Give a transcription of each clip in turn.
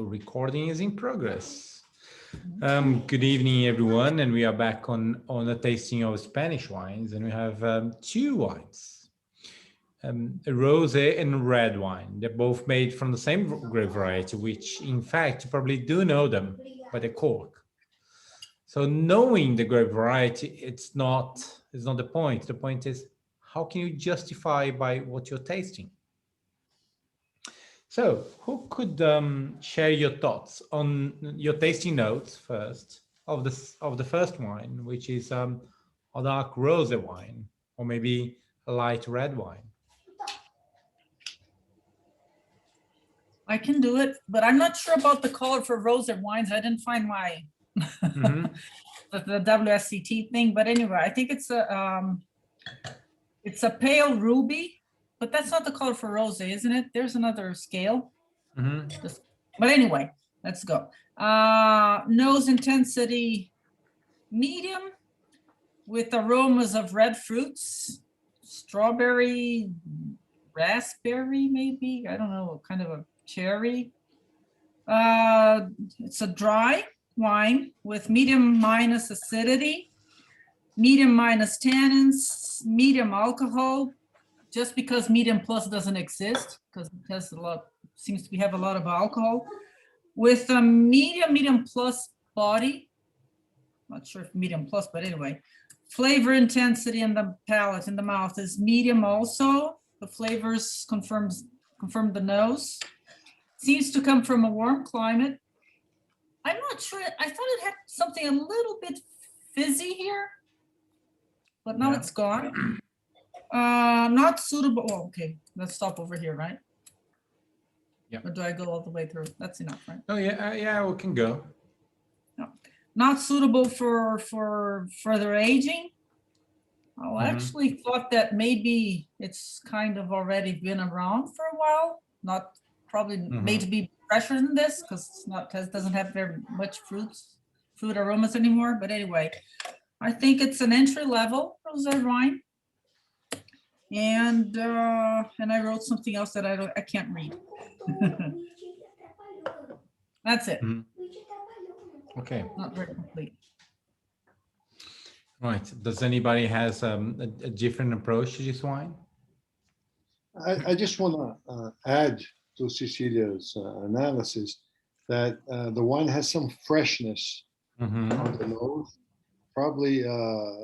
So recording is in progress. Good evening, everyone, and we are back on a tasting of Spanish wines, and we have two wines, a rosé and red wine. They're both made from the same grape variety, which, in fact, you probably do know them by the cork. So knowing the grape variety, it's not the point. The point is, how can you justify by what you're tasting? So who could share your thoughts on your tasting notes first of the first wine, which is a dark rosé wine, or maybe a light red wine? I can do it, but I'm not sure about the color for rosé wines. I didn't find my the WSET thing, but anyway, I think it's a pale ruby, but that's not the color for rosé, isn't it? There's another scale. But anyway, let's go. Nose intensity medium with aromas of red fruits, strawberry, raspberry, maybe, I don't know, kind of a cherry. It's a dry wine with medium minus acidity, medium minus tannins, medium alcohol, just because medium plus doesn't exist, because it has seems to have a lot of alcohol, with a medium plus body. Not sure if medium plus, but anyway. Flavor intensity in the palate, in the mouth, is medium also. The flavors confirm the nose. Seems to come from a warm climate. I'm not sure. I thought it had something a little bit fizzy here, but now it's gone. Not suitable. Oh, okay, let's stop over here, right? Yeah. Or do I go all the way through? That's enough, right? Oh yeah, yeah, we can go. No. Not suitable for further aging. I actually thought that maybe it's kind of already been around for a while. Not probably made to be fresher than this, because it's not, doesn't have very much fruit aromas anymore. But anyway, I think it's an entry level rosé wine. And I wrote something else that I can't read. That's it. Okay. Not very complete. Right. Does anybody has a different approach to this wine? I just want to add to Cecilia's analysis that the wine has some freshness on the nose, probably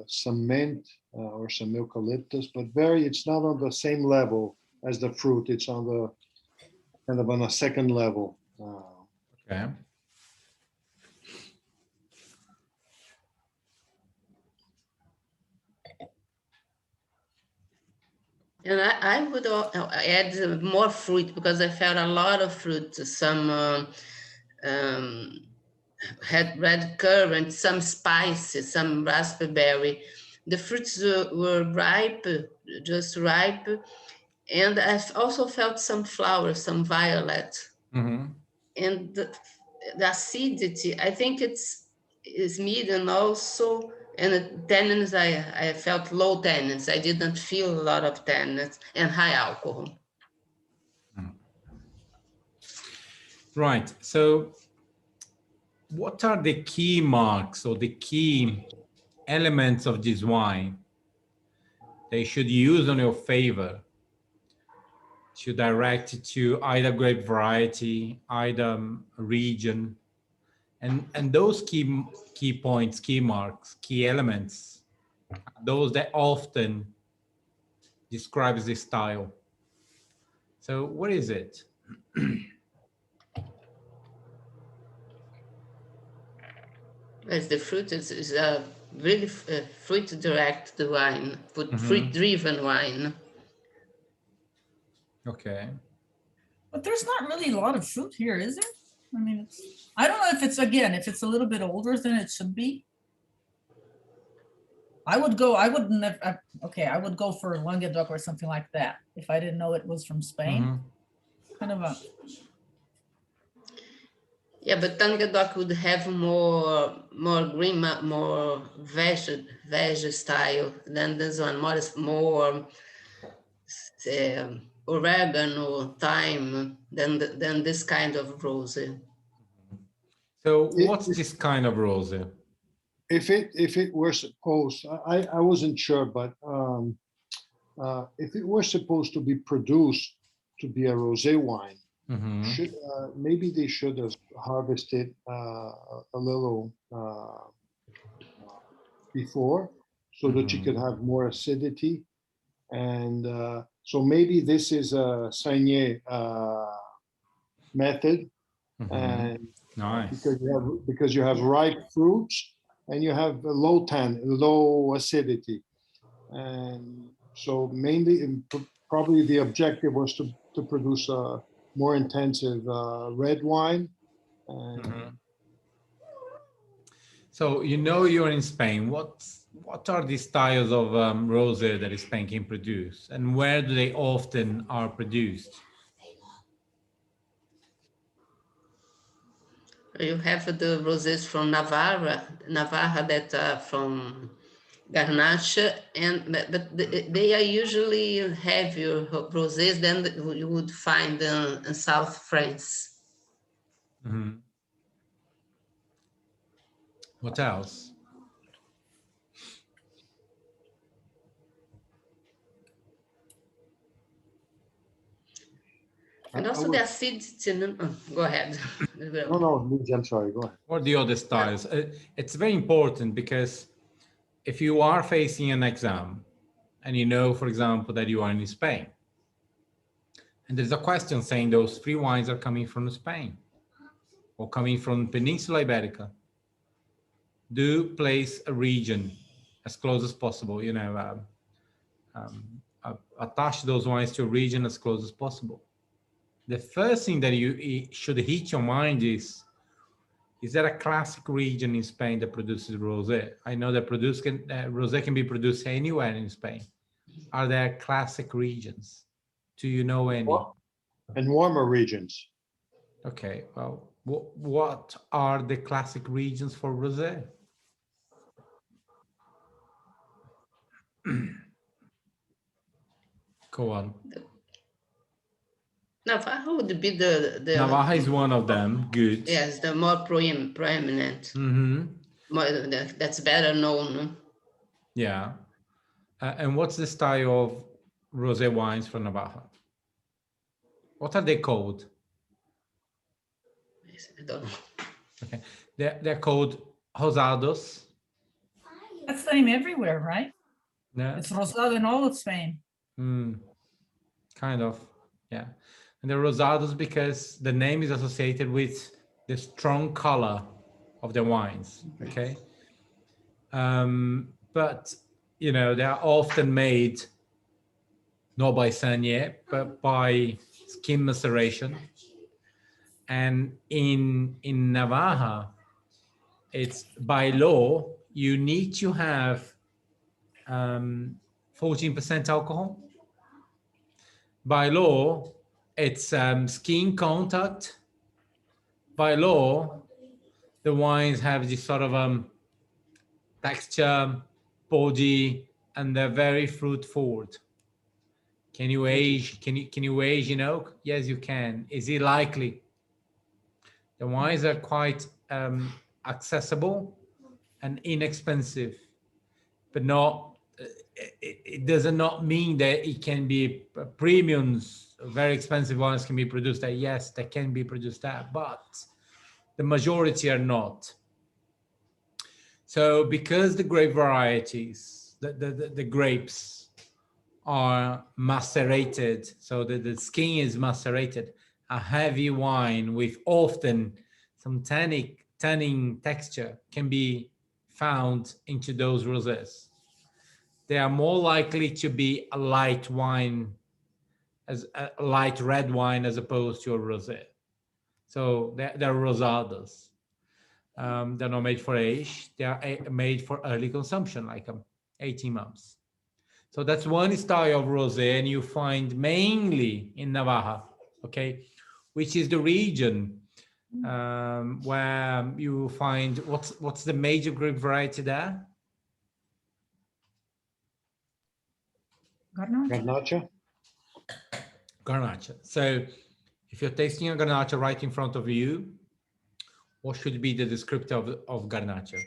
some mint or some eucalyptus, but it's not on the same level as the fruit. It's on the kind of on a second level. Okay. And I would add more fruit, because I felt a lot of fruit. Some had red currant, some spices, some raspberry. The fruits were ripe, just ripe. And I also felt some flowers, some violet. And the acidity, I think is medium also. And the tannins, I felt low tannins. I didn't feel a lot of tannins and high alcohol. Right. So what are the key marks or the key elements of this wine they should use on your favor to direct it to either grape variety, either region, and those key points, key marks, key elements, those that often describes the style. So what is it? As the fruit is a really fruit direct wine, fruit driven wine. Okay. But there's not really a lot of fruit here, is there? I mean, I don't know if it's a little bit older than it should be. I would go for Languedoc or something like that if I didn't know it was from Spain. Kind of a. Yeah, but Languedoc would have more green, more veg style than this one. More oregano, thyme than this kind of rosé. So what's this kind of rosé? If it were supposed, I wasn't sure, but if it were supposed to be produced to be a rosé wine, should maybe they should have harvested a little before, so that you could have more acidity, and so maybe this is a saignée method, and Nice. because you have ripe fruits and you have a low tan, low acidity, and so mainly probably the objective was to produce a more intensive red wine. So you know you're in Spain. What are the styles of rosé that Spain can produce, and where do they often are produced? You have the rosés from Navarra that are from Garnacha, but they are usually heavier rosés than you would find in South France. What else? And also the acidity. Go ahead. No, Luigi, I'm sorry. Go ahead. Or the other styles? It's very important because if you are facing an exam and you know, for example, that you are in Spain, and there's a question saying those 3 wines are coming from Spain or coming from Peninsula Iberica, do place a region as close as possible, you know, attach those wines to a region as close as possible. The first thing that you should hit your mind is there a classic region in Spain that produces rosé? I know that rosé can be produced anywhere in Spain. Are there classic regions? Do you know any? And warmer regions. Okay, well, what are the classic regions for rosé? Go on. Navarra would be the Navarra is one of them. Good. Yes, the more preeminent. That's better known. Yeah. And what's the style of rosé wines from Navarra? What are they called? I don't know. Okay, they're called rosados. That's the name everywhere, right? Yeah. It's rosado in all of Spain. Kind of, yeah. And they're rosados because the name is associated with the strong color of the wines. Okay. But you know, they are often made not by saignée, but by skin maceration. And in Navarra, it's by law, you need to have 14% alcohol. By law, it's skin contact. By law, the wines have this sort of texture, body, and they're very fruit forward. Can you age? Can you age in oak? Yes, you can. Is it likely? The wines are quite accessible and inexpensive, but not. It does not mean that it can be premiums. Very expensive wines can be produced there. Yes, they can be produced there, but the majority are not. So because the grape varieties, the grapes are macerated, so the skin is macerated, a heavy wine with often some tanning texture can be found into those rosés. They are more likely to be a light wine, as a light red wine, as opposed to a rosé. So they're rosados. They're not made for age. They are made for early consumption, like 18 months. So that's one style of rosé, and you find mainly in Navarra, okay, which is the region where you find what's the major grape variety there? Garnacha. Garnacha. So if you're tasting a Garnacha right in front of you, What should be the descriptor of Garnacha?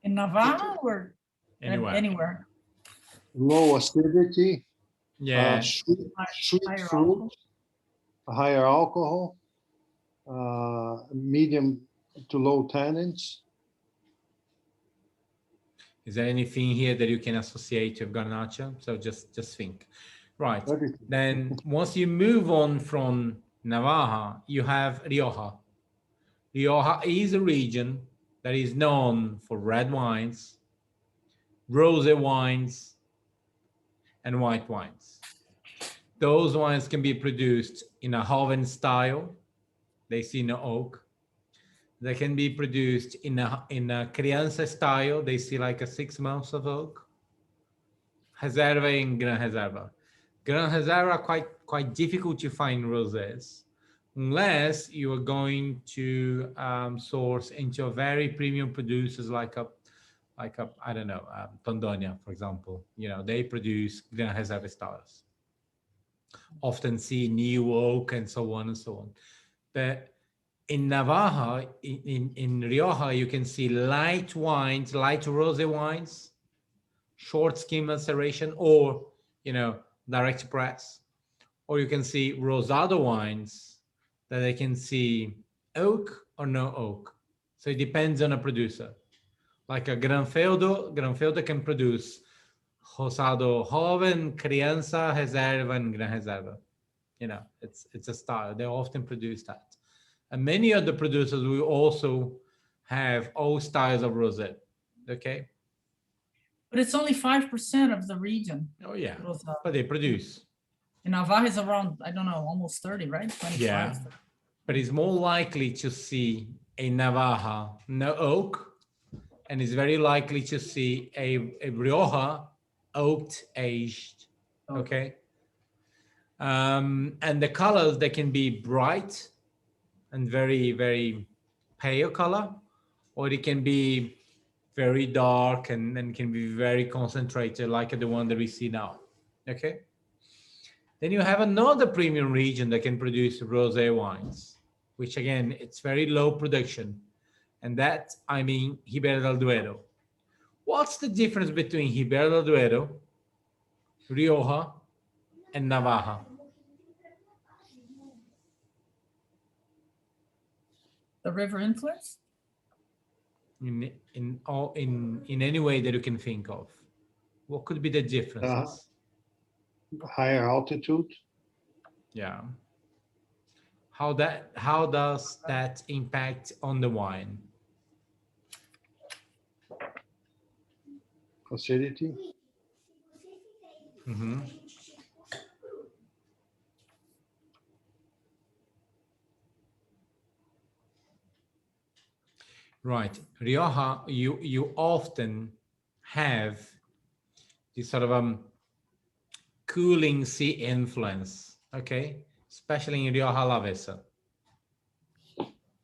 In Navarra or Anywhere. anywhere? Low acidity, Yeah. sweet Higher fruit, alcohol. higher alcohol, medium to low tannins. Is there anything here that you can associate with Garnacha? So just think. Right. Everything. Then once you move on from Navarra, you have Rioja. Rioja is a region that is known for red wines, rosé wines, and white wines. Those wines can be produced in a Joven style. They see no oak. They can be produced in a crianza style. They see like a 6 months of oak. Reserva and Gran Reserva. Gran Reserva are quite difficult to find rosés, unless you are going to source into a very premium producers like a I don't know, Tondonia, for example. You know, they produce Gran Reserva styles. Often see new oak and so on and so on. But in Navarra, in Rioja, you can see light wines, light rosé wines, short skim maceration, or, you know, direct press. Or you can see rosado wines that they can see oak or no oak. So it depends on a producer. Like a Granfeudo can produce Rosado Joven, Crianza, Reserva, and Gran Reserva. You know, it's a style. They often produce that. And many of the producers will also have all styles of rosé. Okay? But it's only 5% of the region. Oh, yeah. Rosado. But they produce. In Navarra is around, I don't know, almost 30, right? 25. Yeah. But it's more likely to see a Navarra no oak, and it's very likely to see a Rioja oaked aged. Okay. And the colors, they can be bright and very, very pale color, or it can be very dark and can be very concentrated, like the one that we see now. Okay. Then you have another premium region that can produce rosé wines, which again, it's very low production. And that, I mean, Ribera del Duero. What's the difference between Ribera del Duero, Rioja, and Navarra? The river influence? In any way that you can think of, what could be the differences? Higher altitude. Yeah. How does that impact on the wine? Acidity. Mm-hmm. Right. Rioja, you often have this sort of cooling sea influence, okay? Especially in Rioja Alavesa.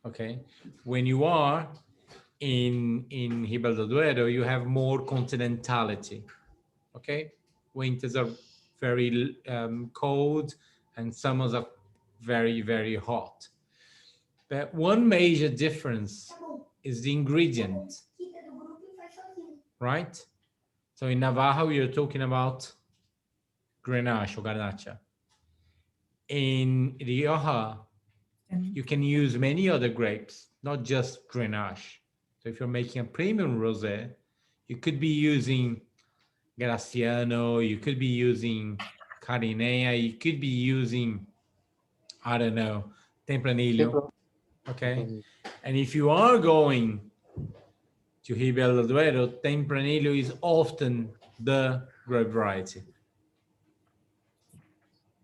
Okay. When you are in Ribera del Duero, you have more continentality. Okay. Winters are very cold and summers are very, very hot. But one major difference is the ingredient, right? So in Navarra, we are talking about Grenache or Garnacha. In Rioja, you can use many other grapes, not just Grenache. So if you're making a premium rosé, you could be using Graciano, you could be using Carinea, you could be using, I don't know, Tempranillo. Okay. And if you are going to Ribera del Duero, Tempranillo is often the grape variety.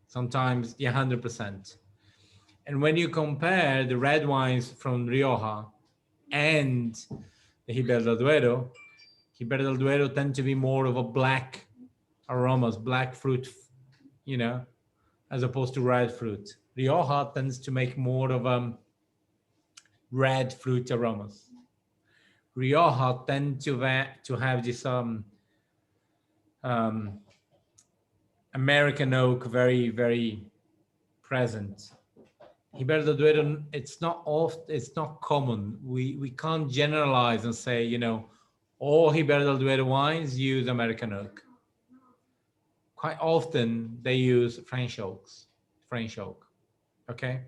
Sometimes 100%. And when you compare the red wines from Rioja and the Ribera del Duero tend to be more of a black aromas, black fruit, you know, as opposed to red fruit. Rioja tends to make more of red fruit aromas. Rioja tend to have this American oak very, very present. Ribera del Duero, it's not common. We can't generalize and say, you know, all Ribera del Duero wines use American oak. Quite often they use French oak. Okay.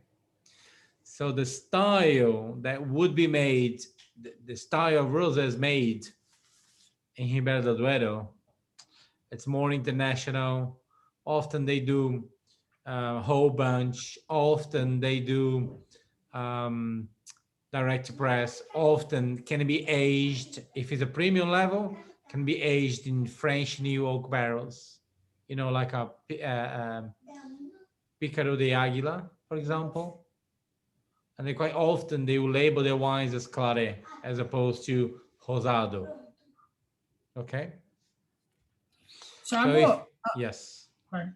So the style that would be made, the style of rosés made in Ribera del Duero, it's more international. Often they do whole bunch. Often they do direct press. Often can be aged. If it's a premium level, can be aged in French new oak barrels. You know, like a Pícaro de Águila, for example. And they quite often they will label their wines as Claret as opposed to Rosado. Okay. Thiago, yes. sorry.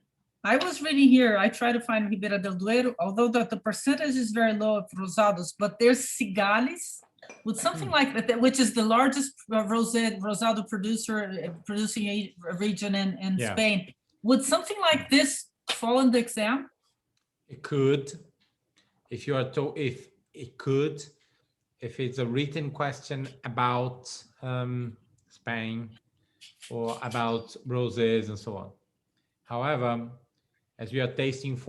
I was reading here, I try to find Ribera del Duero, although the percentage is very low of Rosados, but there's Cigales with something like that, which is the largest Rosado producing a region in Spain. Would something like this fall in the exam? It could, if you are if it's a written question about Spain or about roses and so on. However, as we are tasting,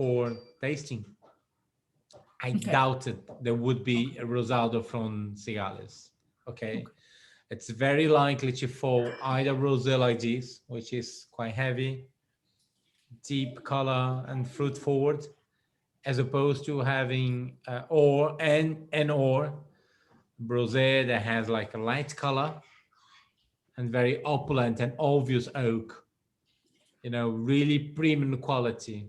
I doubted there would be a Rosado from Cigales. Okay. It's very likely to fall either rosé like this, which is quite heavy, deep color and fruit forward, as opposed to having or rosé that has like a light color and very opulent and obvious oak, you know, really premium quality.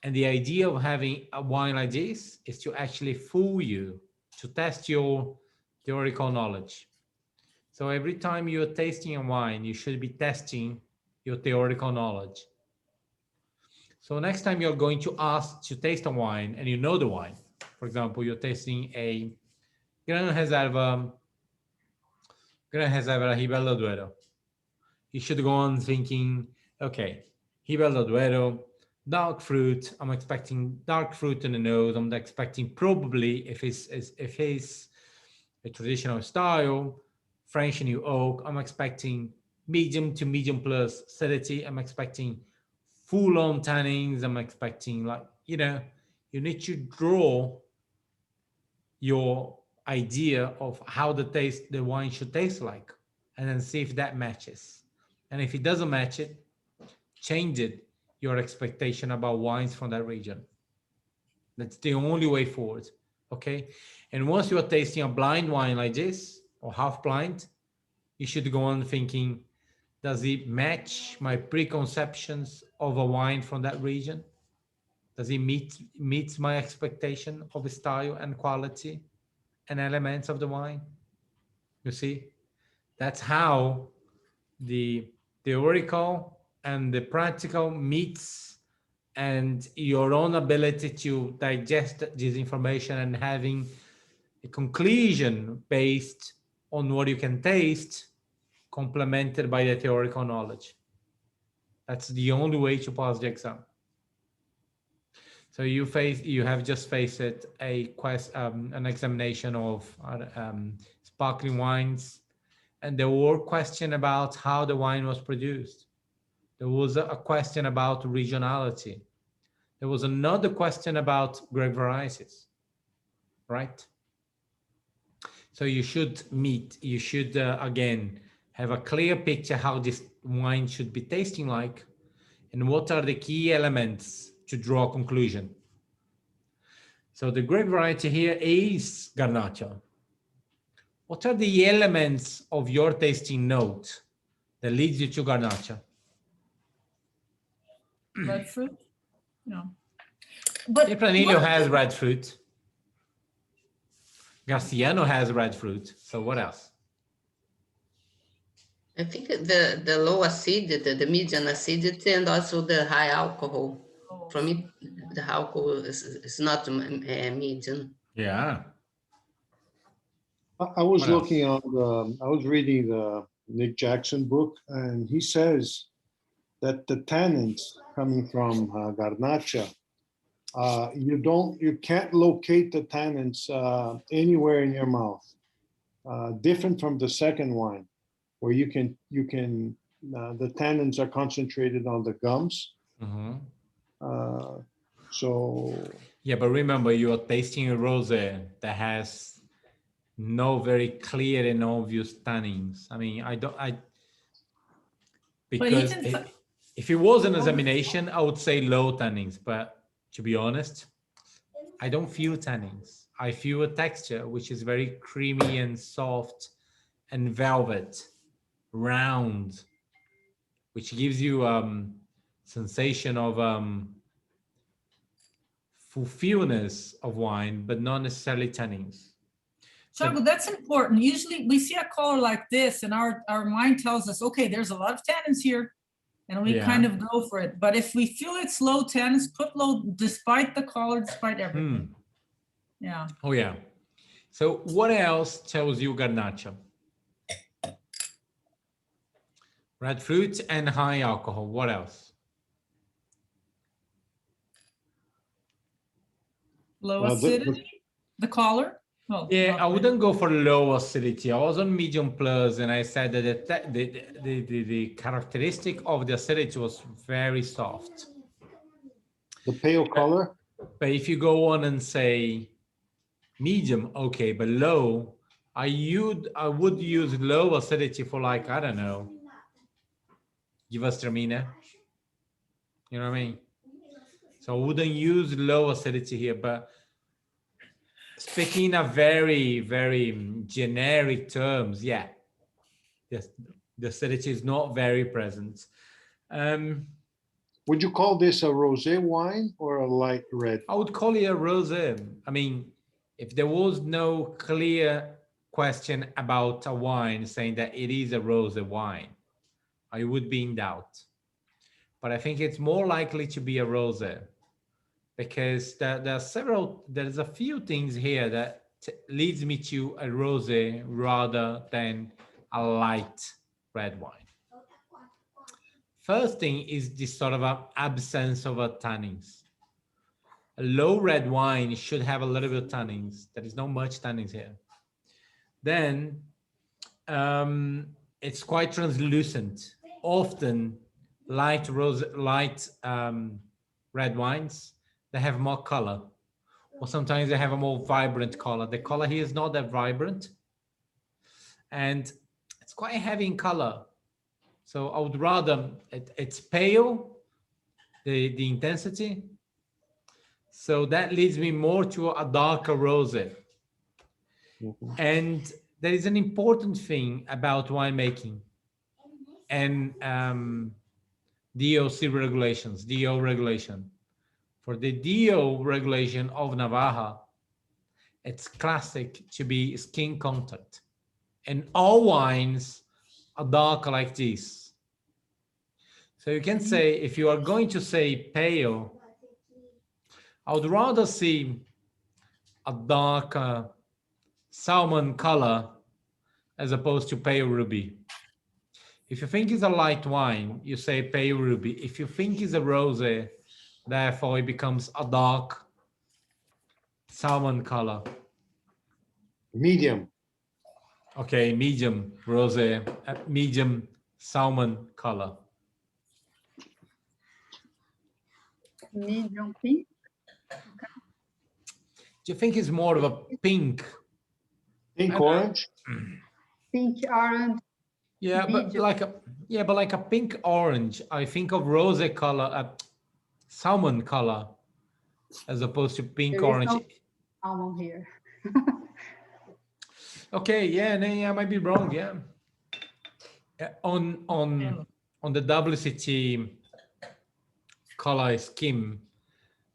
And the idea of having a wine like this is to actually fool you, to test your theoretical knowledge. So every time you're tasting a wine, you should be testing your theoretical knowledge. So next time you're going to ask to taste a wine and you know the wine, for example, you're tasting a Gran Reserva Ribera del Duero. You should go on thinking, okay, Ribera del Duero, dark fruit. I'm expecting dark fruit in the nose. I'm expecting probably, if it's a traditional style, French new oak, I'm expecting medium to medium plus acidity. I'm expecting full-on tannins. I'm expecting, like, you know, you need to draw your idea of how the wine should taste like, and then see if that matches. And if it doesn't match it, change your expectation about wines from that region. That's the only way forward. Okay. And once you are tasting a blind wine like this, or half blind, you should go on thinking, does it match my preconceptions of a wine from that region? Does it meet my expectation of style and quality and elements of the wine? You see, that's how the theoretical and the practical meets, and your own ability to digest this information and having a conclusion based on what you can taste, complemented by the theoretical knowledge. That's the only way to pass the exam. So you have just faced an examination of sparkling wines, and there were questions about how the wine was produced. There was a question about regionality. There was another question about grape varieties, right? So you should again have a clear picture how this wine should be tasting like, and what are the key elements to draw a conclusion. So the grape variety here is Garnacha. What are the elements of your tasting note that leads you to Garnacha? Red fruit? No. But Tempranillo has red fruit. Garciano has red fruit. So what else? I think the low acidity, the medium acidity, and also the high alcohol. For me, the alcohol is not medium. Yeah. I was reading the Nick Jackson book, and he says that the tannins coming from Garnacha, you can't locate the tannins anywhere in your mouth. Different from the second wine, where you can the tannins are concentrated on the gums. So yeah, but remember, you are tasting a rosé that has no very clear and obvious tannins. I mean, because even if it was an examination, I would say low tannins, but to be honest, I don't feel tannins. I feel a texture which is very creamy and soft and velvet, round, which gives you sensation of fulfillness of wine, but not necessarily tannins. Thiago, that's important. Usually we see a color like this and our mind tells us, okay, there's a lot of tannins here. And we kind of go for it. But if we feel it's low tannins, put low despite the color, despite everything. Yeah. Oh, yeah. So what else tells you Garnacha? Red fruit and high alcohol. What else? Low acidity, the color. Well, yeah, I wouldn't go for low acidity. I was on medium plus, and I said that the characteristic of the acidity was very soft. the pale color. But if you go on and say medium, okay, but low, I would use low acidity for, like, I don't know, Gewürztraminer. You know what I mean? So I wouldn't use low acidity here, but speaking in a very, very generic terms, yeah, yes, the acidity is not very present. Would you call this a rosé wine or a light red? I would call it a rosé. I mean, if there was no clear question about a wine saying that it is a rosé wine, I would be in doubt. But I think it's more likely to be a rosé, because there's a few things here that leads me to a rosé rather than a light red wine. First thing is this sort of absence of tannins. A low red wine should have a little bit of tannins. There is not much tannins here. Then it's quite translucent. Often light red wines, they have more color, or sometimes they have a more vibrant color. The color here is not that vibrant, and it's quite heavy in color. So I would rather, it's pale, the intensity. So that leads me more to a darker rosé. And there is an important thing about winemaking and DOC regulations, DO regulation. For the DO regulation of Navarra, it's classic to be skin contact. And all wines are dark like this. So you can say, if you are going to say pale, I would rather see a dark salmon color as opposed to pale ruby. If you think it's a light wine, you say pale ruby. If you think it's a rosé, therefore it becomes a dark salmon color. Medium. Okay, medium rosé, medium salmon color. Medium pink. Do you think it's more of a pink? Pink orange. Pink orange. Yeah, but like a pink orange. I think of rosé color, salmon color, as opposed to pink There is orange. no salmon here. Okay, yeah, I might be wrong. Yeah, on the WSET color scheme,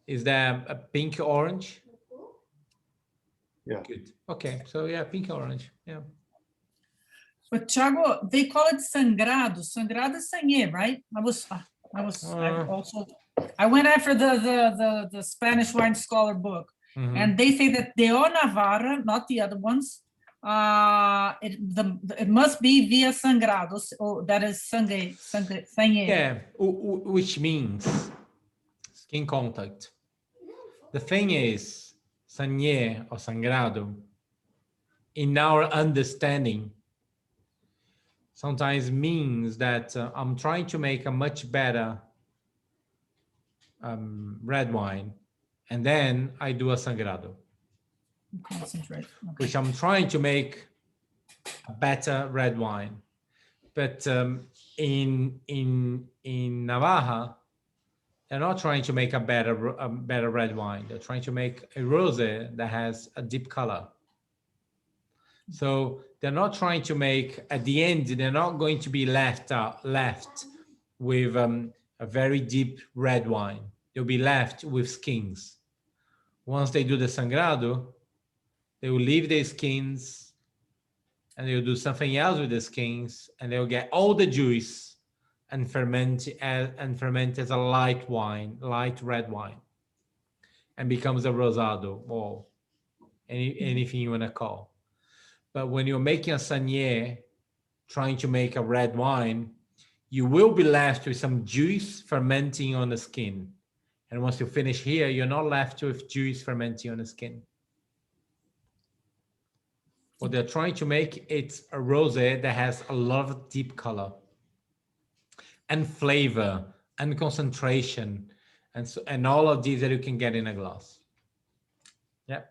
is there a pink orange? Yeah. Good. Okay, so yeah, pink orange. Yeah. But Thiago, they call it sangrado. Sangrado is sangre, right? I went after the Spanish wine scholar book, and they say that the O Navarra, not the other ones, it must be via sangrado, or that is sangue. Yeah, which means skin contact. The thing is, sangue or sangrado, in our understanding, sometimes means that I'm trying to make a much better red wine, and then I do a sangrado, Concentrate. Okay. which I'm trying to make a better red wine. But in Navarra, they're not trying to make a better red wine. They're trying to make a rosé that has a deep color. So they're not trying to make, at the end, they're not going to be left with a very deep red wine. They'll be left with skins. Once they do the sangrado, they will leave their skins and they'll do something else with the skins, and they'll get all the juice and ferment as a light wine, light red wine, and becomes a rosado or anything you want to call. But when you're making a sanier, trying to make a red wine, you will be left with some juice fermenting on the skin. And once you finish here, you're not left with juice fermenting on the skin. What they're trying to make, it's a rosé that has a lot of deep color and flavor and concentration, and all of these that you can get in a glass. Yeah.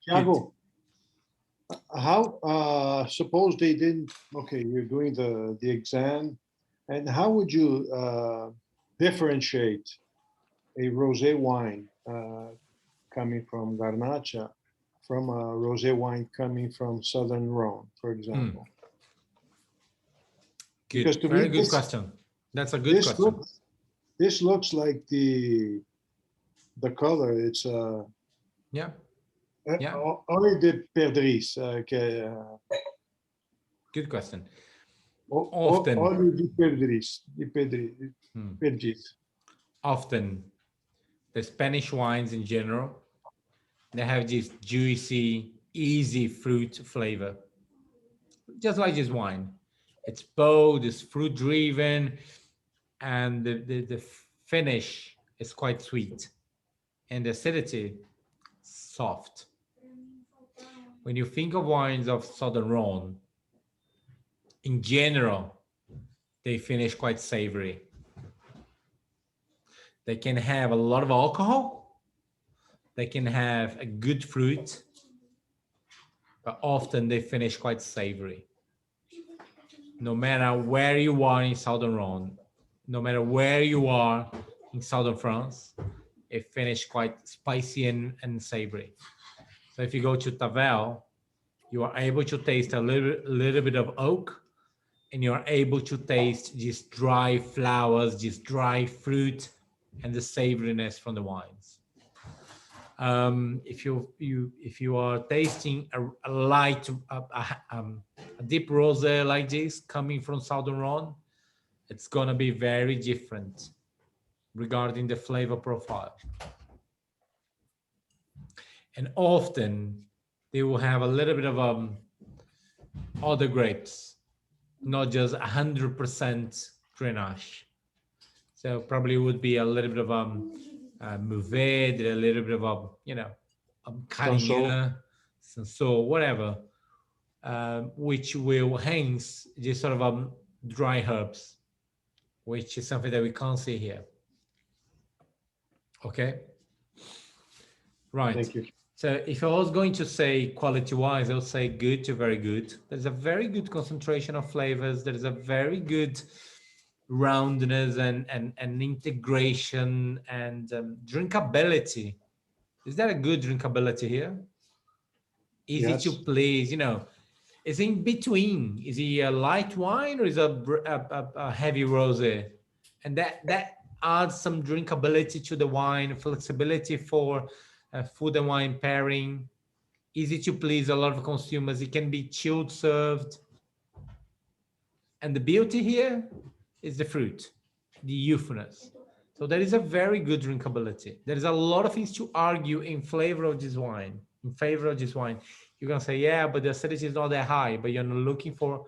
Thiago, how, suppose they didn't, okay, you're doing the exam, and how would you differentiate a rosé wine coming from Garnacha from a rosé wine coming from Southern Rhone, for example? Good. Because to Very me, good question. That's a good question. This looks like the color. It's Yeah. Yeah. Oil de perdrix. Good question. Often. Oil de perdrix. Often, the Spanish wines in general, they have this juicy, easy fruit flavor, just like this wine. It's bold, it's fruit driven, and the finish is quite sweet, and the acidity soft. When you think of wines of Southern Rhone, in general, they finish quite savory. They can have a lot of alcohol. They can have a good fruit, but often they finish quite savory. No matter where you are in Southern Rhone, no matter where you are in Southern France, it finishes quite spicy and savory. So if you go to Tavel, you are able to taste a little bit of oak, and you are able to taste these dry flowers, this dry fruit, and the savoriness from the wines. If you are tasting a light, a deep rosé like this coming from Southern Rhone, it's gonna be very different regarding the flavor profile. And often they will have a little bit of other grapes, not just 100% Grenache. So probably would be a little bit of Mourvèdre, a little bit of Carignan, Sanso, whatever, which will hence just sort of dry herbs, which is something that we can't see here. Okay. Right. Thank you. So if I was going to say quality-wise, I would say good to very good. There's a very good concentration of flavors. There is a very good roundness and integration and drinkability. Is that a good drinkability here? Easy Yes. to please, is in between. Is he a light wine or is a heavy rosé? And that adds some drinkability to the wine, flexibility for food and wine pairing, easy to please a lot of consumers. It can be chilled, served. And the beauty here is the fruit, the youthfulness. So there is a very good drinkability. There is a lot of things to argue in favor of this wine, you're gonna say, yeah, but the acidity is not that high, but you're not looking for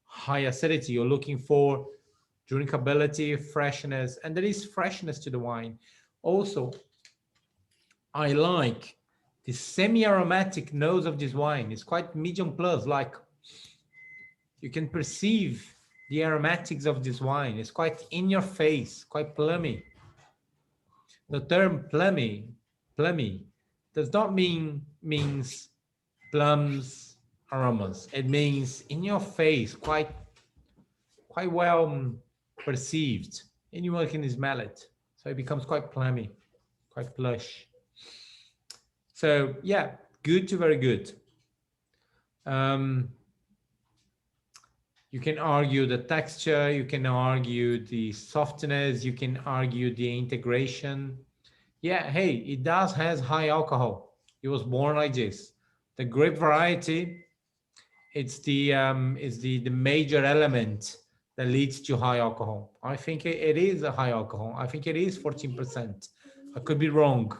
high acidity. You're looking for drinkability, freshness, and there is freshness to the wine. Also, I like the semi-aromatic nose of this wine. It's quite medium plus, like you can perceive the aromatics of this wine. It's quite in your face, quite plummy. The term plummy does not means plums aromas. It means in your face, quite well perceived. Anyone can smell it. So it becomes quite plummy, quite plush. So yeah, good to very good. You can argue the texture, you can argue the softness, you can argue the integration. Yeah, hey, it does has high alcohol. It was born like this. The grape variety, it's the major element that leads to high alcohol. I think it is a high alcohol. I think it is 14%. I could be wrong.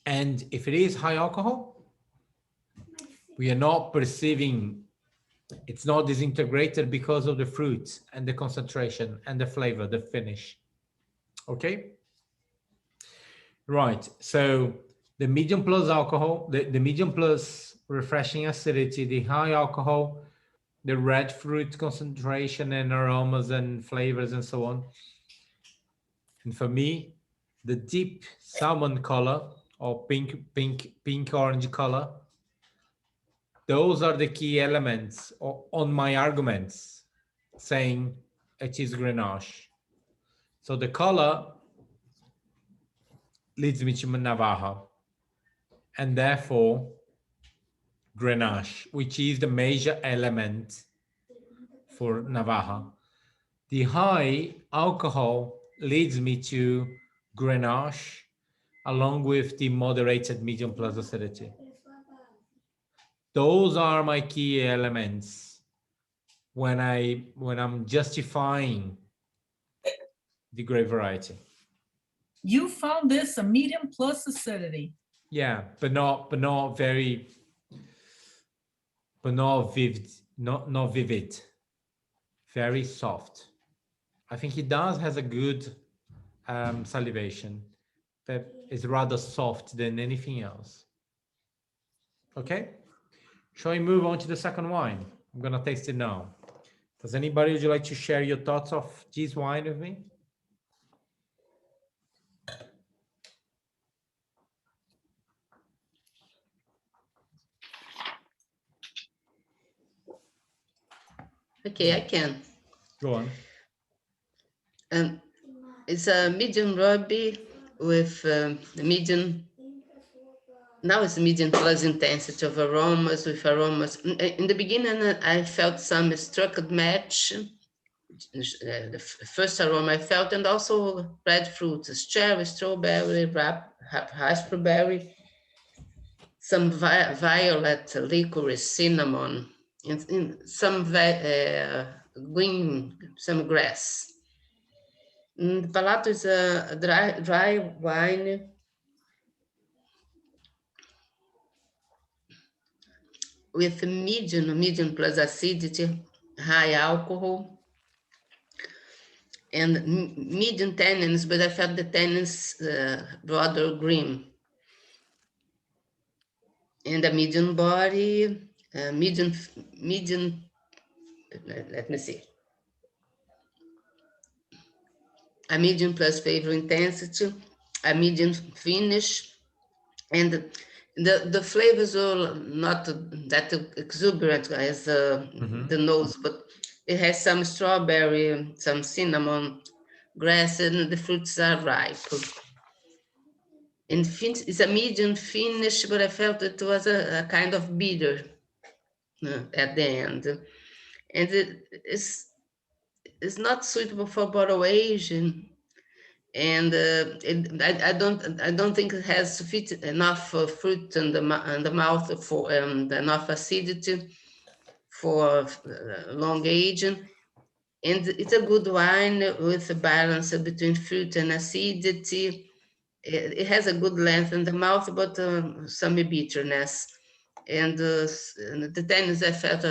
And if it is high alcohol, we are not perceiving, it's not disintegrated because of the fruit and the concentration and the flavor, the finish. Okay? Right, so the medium plus alcohol, the medium plus refreshing acidity, the high alcohol, the red fruit concentration and aromas and flavors and so on. And for me, the deep salmon color or pink orange color, those are the key elements on my arguments saying it is Grenache. So the color leads me to Navaja, and therefore Grenache, which is the major element for Navaja. The high alcohol leads me to Grenache, along with the moderated medium plus acidity. Those are my key elements when I'm justifying the grape variety. You found this a medium plus acidity. Yeah, but not vivid, not vivid. Very soft. I think it has a good salivation, but it's rather soft than anything else. Okay, shall we move on to the second wine? I'm gonna taste it now. Does anybody, would you like to share your thoughts of this wine with me? Okay, I can. Go on. It's a medium ruby with medium. Now it's medium plus intensity of aromas with aromas. In the beginning, I felt some structured match. The first aroma I felt, and also red fruits, cherry, strawberry, raspberry, some violet, licorice, cinnamon, and some green, some grass. The palato is a dry wine with medium plus acidity, high alcohol, and medium tannins, but I felt the tannins rather green. And a medium body, medium, let me see. A medium plus flavor intensity, a medium finish, and the flavors are not that exuberant as the nose, but it has some strawberry, some cinnamon, grass, and the fruits are ripe. And it's a medium finish, but I felt it was a kind of bitter at the end. And it's not suitable for bottle aging. And I don't think it has enough fruit in the mouth for enough acidity for long aging. And it's a good wine with a balance between fruit and acidity. It has a good length in the mouth, but some bitterness. And the tannins I felt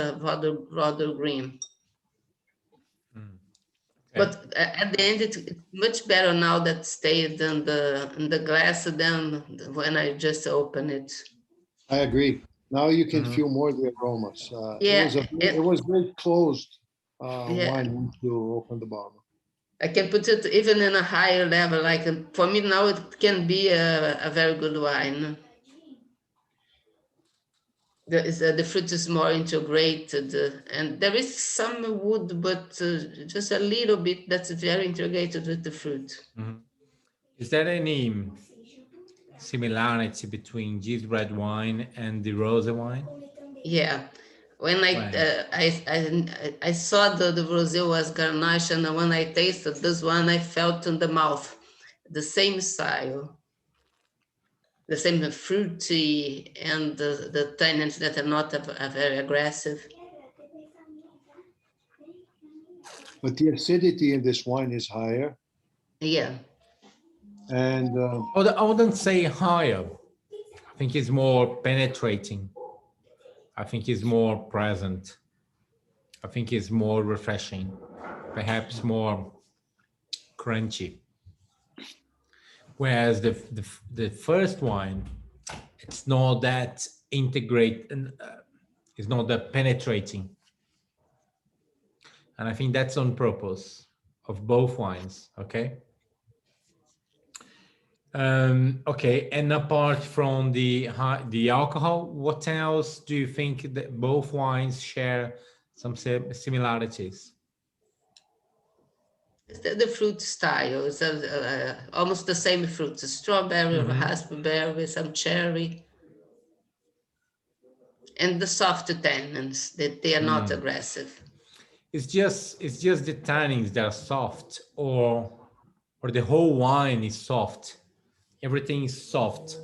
rather green. Mm. Okay. But at the end, it's much better now that stayed in the glass than when I just opened it. I agree. Now you can Mhm. feel more the aromas. Yeah, It was very closed Yeah. wine once you open the bottle. I can put it even in a higher level. Like for me now, it can be a very good wine. The fruit is more integrated, and there is some wood, but just a little bit that's very integrated with the fruit. Mhm. Is there any similarity between this red wine and the rosé wine? Yeah. When I saw the rosé was Garnache, and when I tasted this one, I felt in the mouth the same style, the same fruity, and the tannins that are not very aggressive. But the acidity in this wine is higher. Yeah. And I wouldn't say higher. I think it's more penetrating. I think it's more present. I think it's more refreshing, perhaps more crunchy. Whereas the first wine, it's not that integrate, it's not that penetrating. And I think that's on purpose of both wines. Okay. Okay, and apart from the alcohol, what else do you think that both wines share some similarities? The fruit style is almost the same fruit: strawberry, raspberry, some cherry, and the soft tannins that they are not aggressive. It's just the tannins that are soft, or the whole wine is soft. Everything is soft.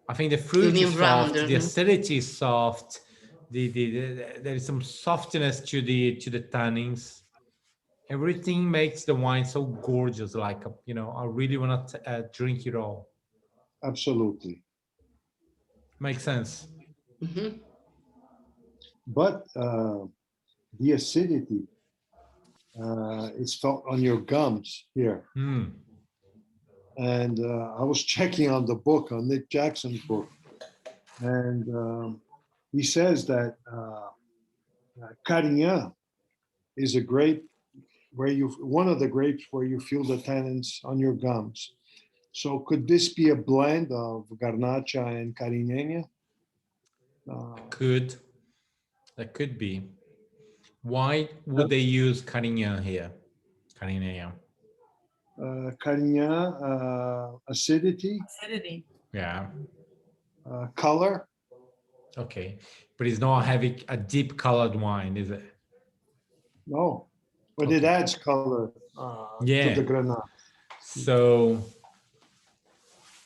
I think the You fruit mean is soft, rounder? the acidity is soft, there is some softness to the tannins. Everything makes the wine so gorgeous. Like, I really want to drink it all. absolutely. Makes sense. Mhm. But the acidity is felt on your gums here. Mm. And I was checking on the book, on Nick Jackson's book, and he says that Carignan is a grape where one of the grapes where you feel the tannins on your gums. So could this be a blend of Garnacha and Carignana? Could That could be. Why would they use Carignan here? Carignan. Carignan, acidity, Acidity. Yeah. color. Okay. But it's not having a deep colored wine, is it? No, but it Okay. adds color to Yeah. the Grenache. So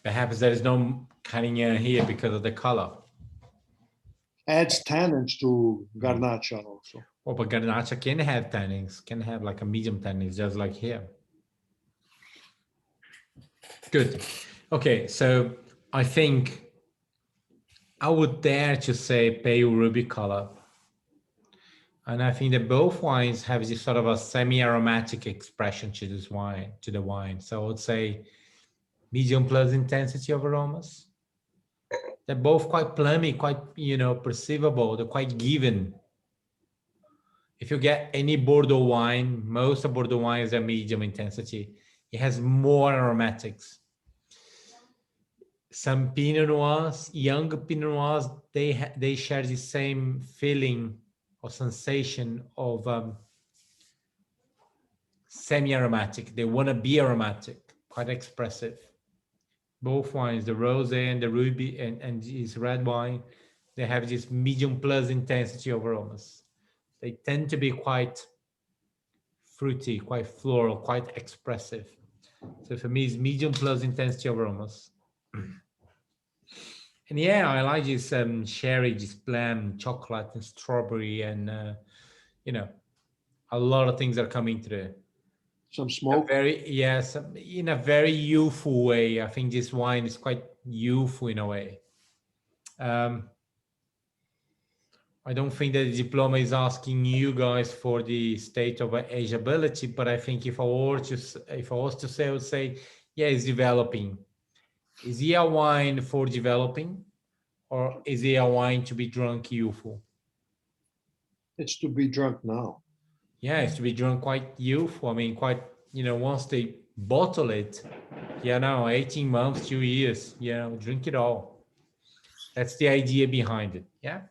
perhaps there is no Carignan here because of the color. Adds tannins to Garnacha also. Oh, but Garnacha can have tannins, can have like a medium tannins, just like here. Good. Okay, so I think I would dare to say pale ruby color. And I think that both wines have this sort of a semi-aromatic expression to this wine, to the wine. So I would say medium plus intensity of aromas. They're both quite plummy, quite, perceivable. They're quite given. If you get any Bordeaux wine, most of Bordeaux wines are medium intensity. It has more aromatics. Some Pinot Noirs, young Pinot Noirs, they share the same feeling or sensation of semi-aromatic. They want to be aromatic, quite expressive. Both wines, the rosé and the ruby and this red wine, they have this medium plus intensity of aromas. They tend to be quite fruity, quite floral, quite expressive. So for me, it's medium plus intensity of aromas. And yeah, I like this cherry, this plum, chocolate, and strawberry, and a lot of things are coming through. Some smoke. Yes, in a very youthful way. I think this wine is quite youthful in a way. I don't think that the Diploma is asking you guys for the state of ageability, but I think if I was to say, I would say, yeah, it's developing. Is he a wine for developing, or is he a wine to be drunk youthful? It's to be drunk now. Yeah, it's to be drunk quite youthful. I mean, quite, once they bottle it, 18 months, 2 years, drink it all. That's the idea behind it. Yeah.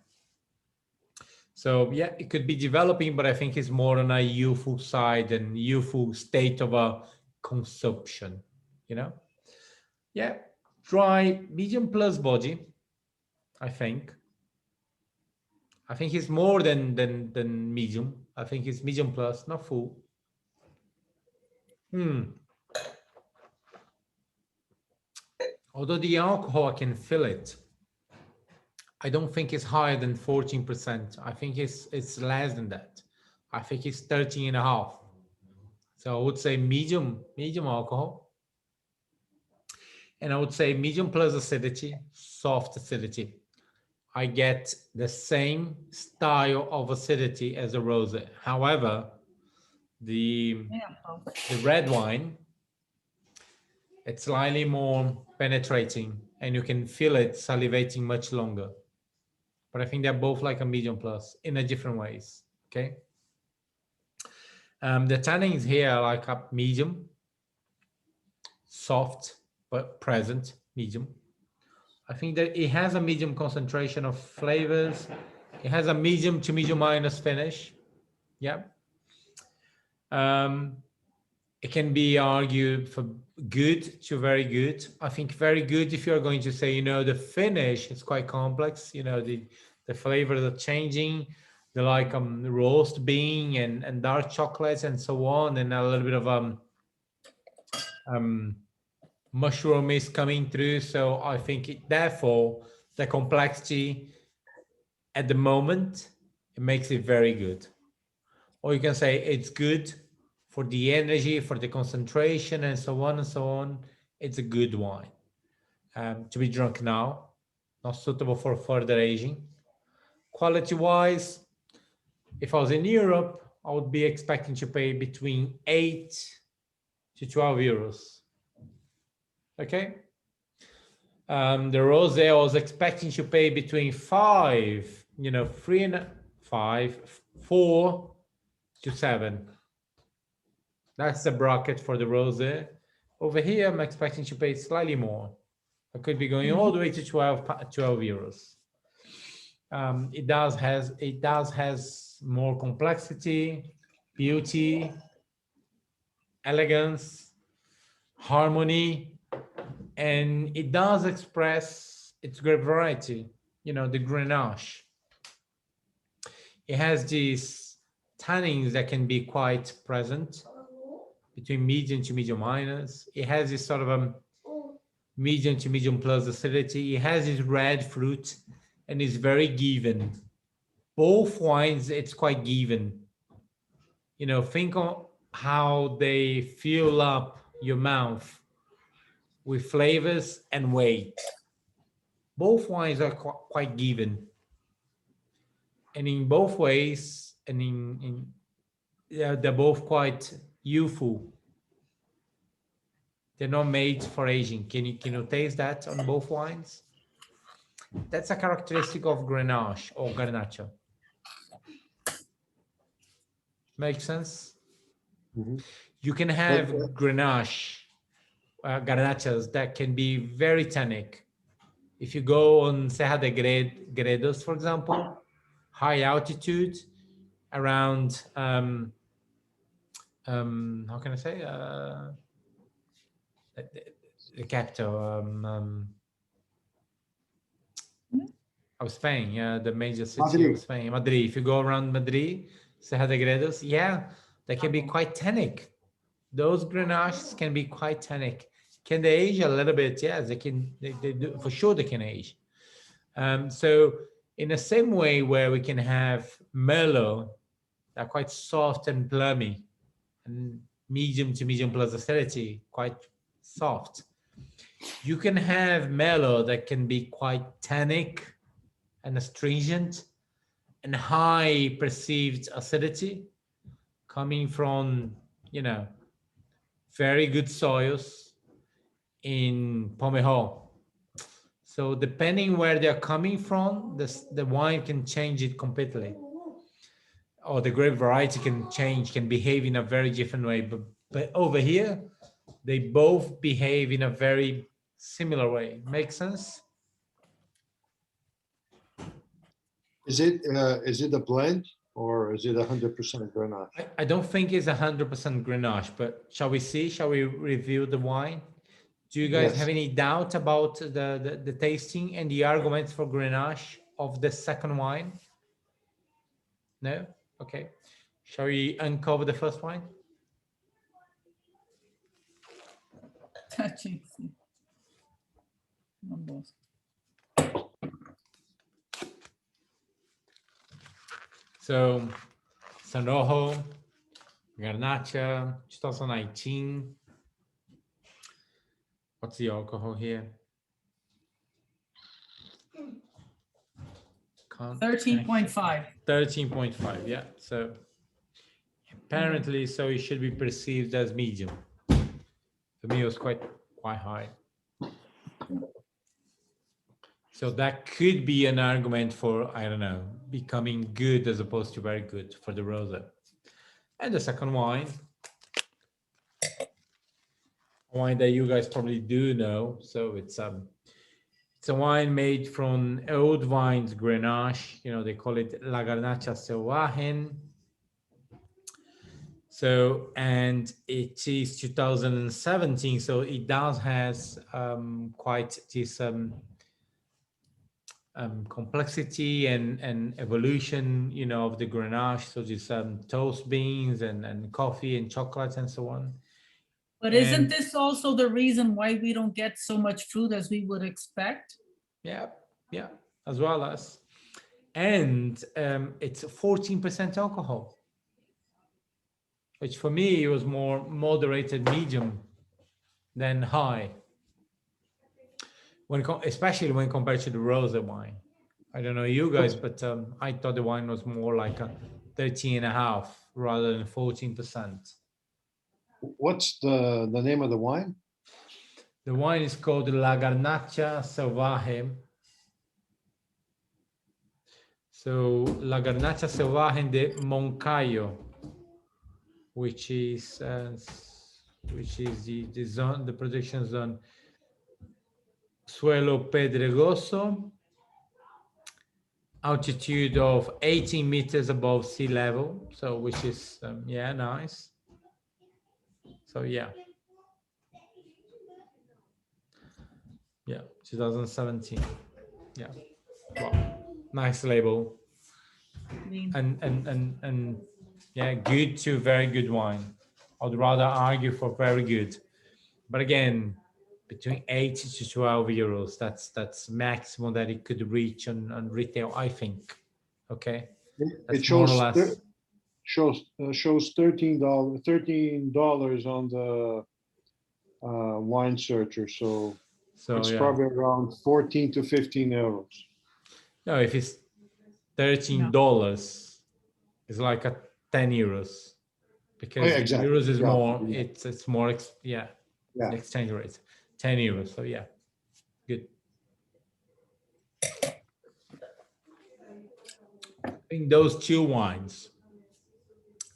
So yeah, it could be developing, but I think it's more on a youthful side and youthful state of a consumption, Yeah, dry, medium plus body, I think. I think it's more than medium. I think it's medium plus, not full. Although the alcohol, I can feel it. I don't think it's higher than 14%. I think it's less than that. I think it's 13.5. So I would say medium alcohol. And I would say medium plus acidity, soft acidity. I get the same style of acidity as a rosé. However, the red wine, it's slightly more penetrating and you can feel it salivating much longer. But I think they're both like a medium plus in a different ways. Okay. The tannins here are like a medium, soft but present, medium. I think that it has a medium concentration of flavors. It has a medium to medium minus finish. Yeah. It can be argued for good to very good. I think very good if you're going to say, the finish is quite complex. The flavors are changing. The like roast bean and dark chocolates and so on, and a little bit of mushroom is coming through. So I think therefore the complexity at the moment, it makes it very good. Or you can say it's good for the energy, for the concentration, and so on and so on. It's a good wine to be drunk now, not suitable for further aging. Quality-wise, if I was in Europe, I would be expecting to pay between 8 to 12 euros. Okay. The rosé, I was expecting to pay between 5, 3 and 5, 4 to 7. That's the bracket for the rosé. Over here, I'm expecting to pay slightly more. I could be going all the way to 12 euros. It does has more complexity, beauty, elegance, harmony, and it does express its great variety. The Grenache. It has these tannins that can be quite present between medium to medium minus. It has this sort of a medium to medium plus acidity. It has this red fruit and it's very given. Both wines, it's quite given. Think of how they fill up your mouth with flavors and weight. Both wines are quite given. And in both ways, and they're both quite youthful. They're not made for aging. Can you taste that on both wines? That's a characteristic of Grenache or Garnacha. Makes sense? Mm-hmm. You can have Grenache, Garnachas that can be very tannic. If you go on Serra de Gredos, for example, high altitude, around how can I say the capital of Spain, the major city of Spain, Madrid. If you go around Madrid, Serra de Gredos, they can be quite tannic. Those Grenaches can be quite tannic. Can they age a little bit? Yes, they can. They do, for sure they can age. So in the same way where we can have Merlot They're quite soft and plummy, and medium to medium plus acidity, quite soft. You can have mellow that can be quite tannic and astringent, and high perceived acidity coming from, you know, very good soils in Pomerol. So depending where they're coming from, the wine can change it completely. Or the grape variety can change, can behave in a very different way. But over here, they both behave in a very similar way. Make sense? Is it a blend or is it 100% Grenache? I don't think it's 100% Grenache, but shall we see? Shall we review the wine? Do you guys Yes. have any doubt about the tasting and the arguments for Grenache of the second wine? No? Okay. Shall we uncover the first wine? Touching. Numbers. So, Sanojo, Garnacha, 2019. What's the alcohol here? 13.5. 13.5, yeah. So apparently, so it should be perceived as medium. For me, it was quite high. So that could be an argument for, I don't know, becoming good as opposed to very good for the rosé. And the second wine, a wine that you guys probably do know. So it's a wine made from old vines, Grenache. You know, they call it La Garnacha Sauvagen. So, and it is 2017. So it does has quite this complexity and evolution, you know, of the Grenache. So this toast beans and coffee and chocolate and so on. But isn't this also the reason why we don't get so much fruit as we would expect? Yeah, yeah, as well as. And it's 14% alcohol, which for me was more moderated medium than high. Especially when compared to the rosé wine. I don't know you guys, but I thought the wine was more like a 13.5 rather than 14%. What's the name of the wine? The wine is called La Garnacha Salvaje. So La Garnacha Salvaje de Moncayo, which is the zone, the production zone, suelo pedregoso, altitude of 18 meters above sea level. So which is yeah, nice. So yeah. Yeah, 2017. Yeah, wow. Nice label. And yeah, good to very good wine. I'd rather argue for very good, but again, between 8 to 12 euros. That's maximum that it could reach on retail, I think. Okay, that's It shows more or less. shows $13 on the wine searcher. So it's yeah. probably around 14 to 15 euros. No, if it's $13, it's like a 10 euros because exactly. euros is more. Yeah. It's more. Yeah. The exchange rate, 10 euros. So yeah, good. I think those two wines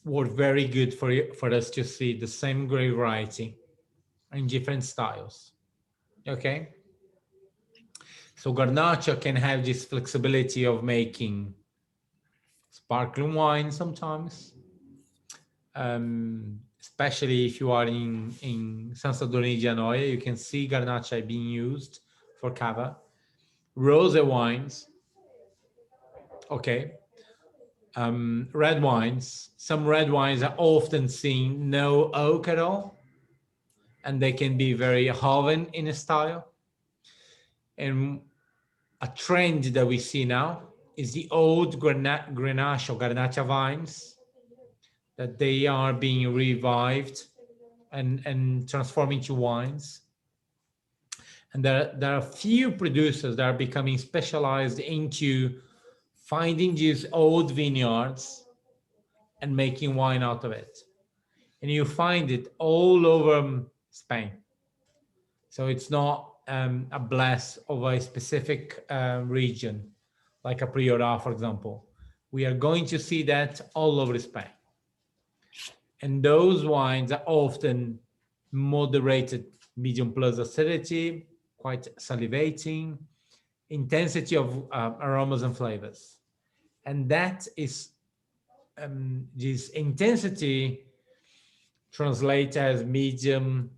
were very good for us to see the same grape variety in different styles. Okay. So Garnacha can have this flexibility of making sparkling wine sometimes, especially if you are in San Sadurní de Anoia, you can see Garnacha being used for cava. Rosé wines, okay. Red wines, some red wines are often seen no oak at all, and they can be very Joven in a style. And a trend that we see now is the old Grenache or Garnacha vines that they are being revived and transformed into wines. And there are few producers that are becoming specialized into finding these old vineyards and making wine out of it. And you find it all over Spain. So it's not a bless of a specific region, like a Priorat, for example. We are going to see that all over Spain. And those wines are often moderated, medium plus acidity, quite salivating, intensity of aromas and flavors. And that is, this intensity translates as medium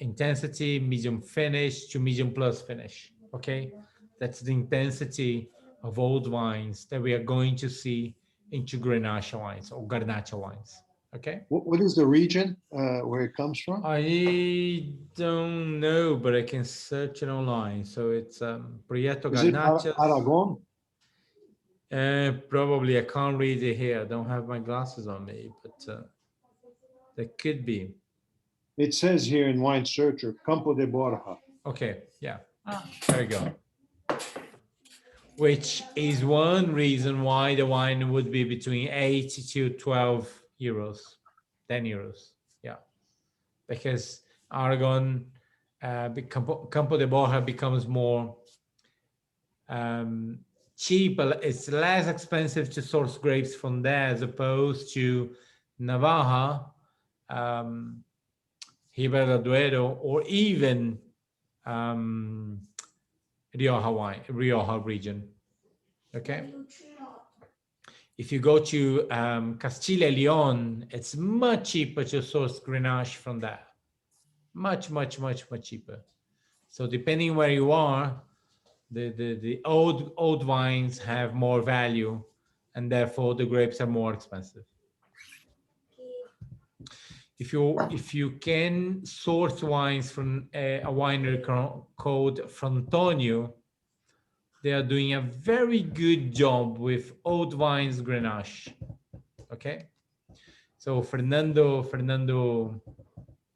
intensity, medium finish to medium plus finish, okay? That's the intensity of old wines that we are going to see into Grenache wines or Garnacha wines, okay? What is the region where it comes from? I don't know, but I can search it online. So it's Prieto Is it Garnachas. Aragon? Probably, I can't read it here. I don't have my glasses on me, but that could be. It says here in Wine Searcher, Campo de Borja. Okay, yeah, Ah, there you go. Which is one reason why the wine would be between 8 to 12 euros, 10 euros, yeah. Because Aragon, Campo de Borja becomes more cheap. It's less expensive to source grapes from there as opposed to Navarra, Ribera do Duero, or even Rioja region. Okay. If you go to Castilla y Leon, it's much cheaper to source Grenache from there. Much cheaper. So depending where you are, the old wines have more value, and therefore the grapes are more expensive. If you can source wines from a winery called Frontonio, they are doing a very good job with old wines Grenache. Okay, so Fernando,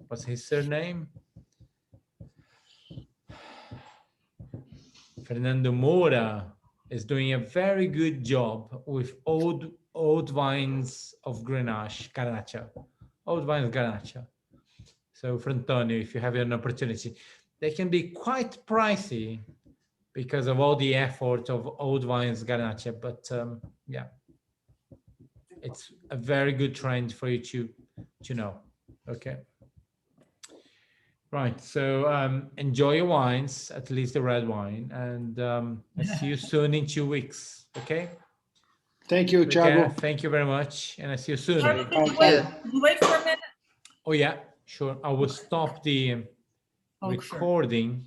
what's his surname? Fernando Moura is doing a very good job with old wines of Grenache, Garnacha. Old wines Garnacha. So Frontonio, if you have an opportunity, they can be quite pricey because of all the effort of old wines Garnacha, but yeah, it's a very good trend for you to know. Okay. Right. So enjoy your wines, at least the red wine, and I'll see you soon in 2 weeks. Okay. Thank you, Thiago. Thank you very much, and I see you soon. Charlie, Thank can you wait for a minute? Oh yeah, sure. I will stop the Oh, sure. recording